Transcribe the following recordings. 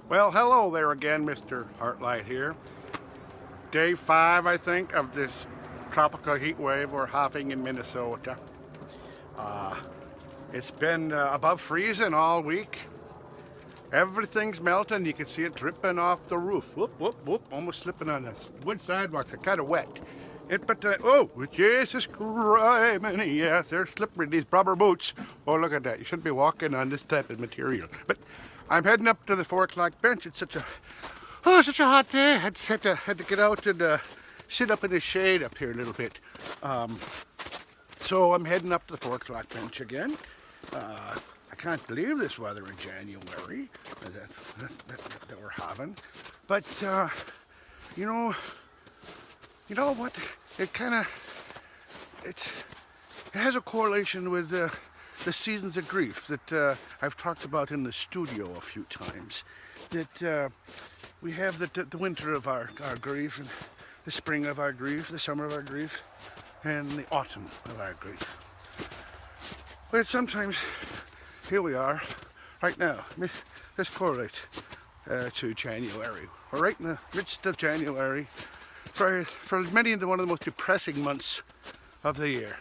Well, hello there again, Mr. Heartlight here. Day 5, I think, of this tropical heat wave we're having in Minnesota. It's been above freezing all week. Everything's melting. You can see it dripping off the roof. Whoop, whoop, whoop. Almost slipping on the wood sidewalks. They're kind of wet. Oh, Jesus Christ, yes, they're slippery, these rubber boots. Oh, look at that. You shouldn't be walking on this type of material. But I'm heading up to the 4 o'clock bench. It's such a hot day. I had to get out and sit up in the shade up here a little bit. So I'm heading up to the 4 o'clock bench again. I can't believe this weather in January that we're having. But, you know what? It has a correlation with the seasons of grief that I've talked about in the studio a few times. That we have the winter of our grief, and the spring of our grief, the summer of our grief, and the autumn of our grief. But sometimes, here we are, right now. This correlates to January. We're right in the midst of January. For many, one of the most depressing months of the year.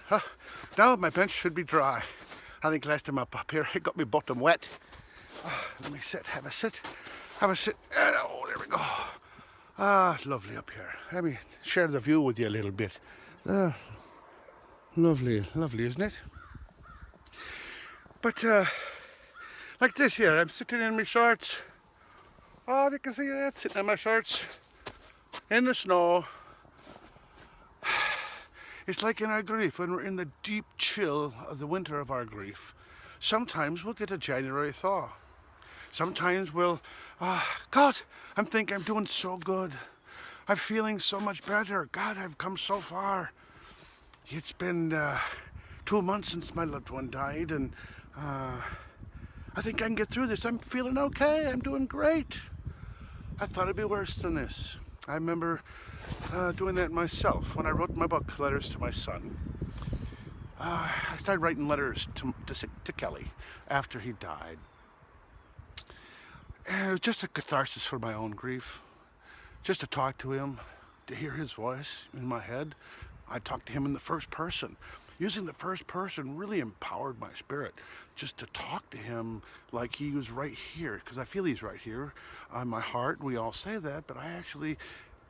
Now my bench should be dry. I think last time up here it got me bottom wet. Let me sit, have a sit. Oh, there we go. Lovely up here. Let me share the view with you a little bit. Lovely, isn't it? But like this here, I'm sitting in my shorts. Oh, you can see that, sitting in my shorts. In the snow. It's like in our grief, when we're in the deep chill of the winter of our grief. Sometimes we'll get a January thaw. Sometimes we'll, God, I'm thinking I'm doing so good. I'm feeling so much better. God, I've come so far. It's been 2 months since my loved one died, and I think I can get through this. I'm feeling okay. I'm doing great. I thought it'd be worse than this. I remember doing that myself when I wrote my book, Letters to My Son. I started writing letters to Kelly after he died. And it was just a catharsis for my own grief. Just to talk to him, to hear his voice in my head. I talked to him in the first person. Using the first person really empowered my spirit. Just to talk to him like he was right here, because I feel he's right here on my heart. We all say that, but I actually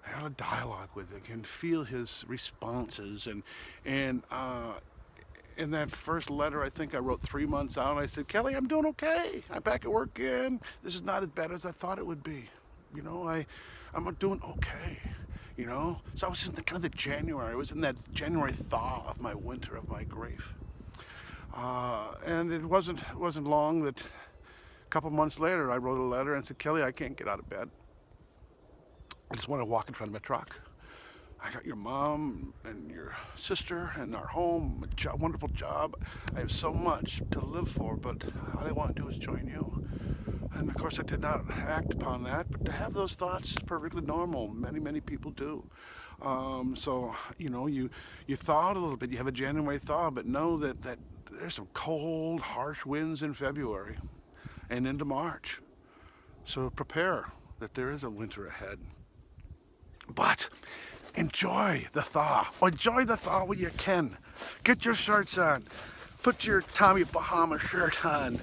had a dialogue with him and feel his responses. And in that first letter, I think I wrote 3 months out, I said, Kelly, I'm doing okay. I'm back at work again. This is not as bad as I thought it would be. You know, I'm doing okay. You know, so I was in the January. I was in that January thaw of my winter, of my grief, and it wasn't long that a couple months later I wrote a letter and said, Kelly, I can't get out of bed. I just want to walk in front of my truck. I got your mom and your sister and our home, a wonderful job. I have so much to live for, but all I want to do is join you. And of course I did not act upon that, but to have those thoughts is perfectly normal. Many people do. So, you know, you thaw out a little bit, you have a January thaw, but know that there's some cold, harsh winds in February and into March. So prepare that there is a winter ahead. But enjoy the thaw. Enjoy the thaw when you can. Get your shirts on. Put your Tommy Bahama shirt on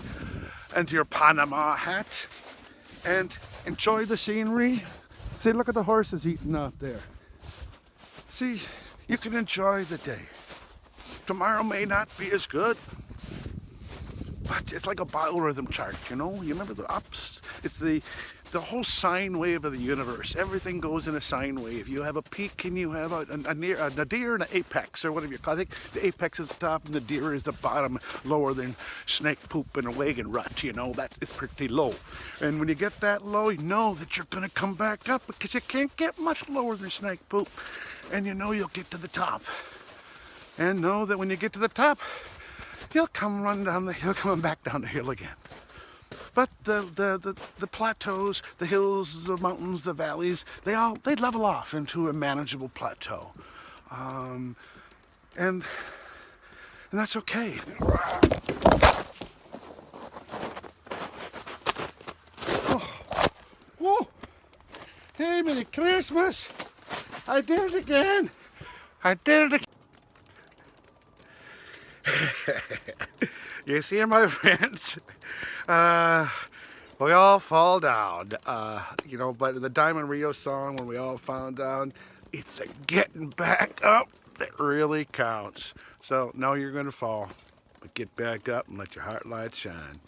and your Panama hat, and enjoy the scenery. See, look at the horses eating out there. See, you can enjoy the day. Tomorrow may not be as good, but it's like a biorhythm chart, you know? You remember the ups? It's the whole sine wave of the universe. Everything goes in a sine wave. You have a peak and you have a nadir and an apex, or whatever you call it. I think the apex is the top and the nadir is the bottom, lower than snake poop in a wagon rut, you know. That is pretty low. And when you get that low, you know that you're going to come back up, because you can't get much lower than snake poop. And you know you'll get to the top. And know that when you get to the top, you'll come coming back down the hill again. But the plateaus, the hills, the mountains, the valleys, they level off into a manageable plateau, and that's okay. Hey, Merry Christmas. I did it again. I did it again. You see, my friends, we all fall down, you know, but the Diamond Rio song, when we all fall down, it's the getting back up that really counts. So, know you're going to fall, but get back up and let your heart light shine.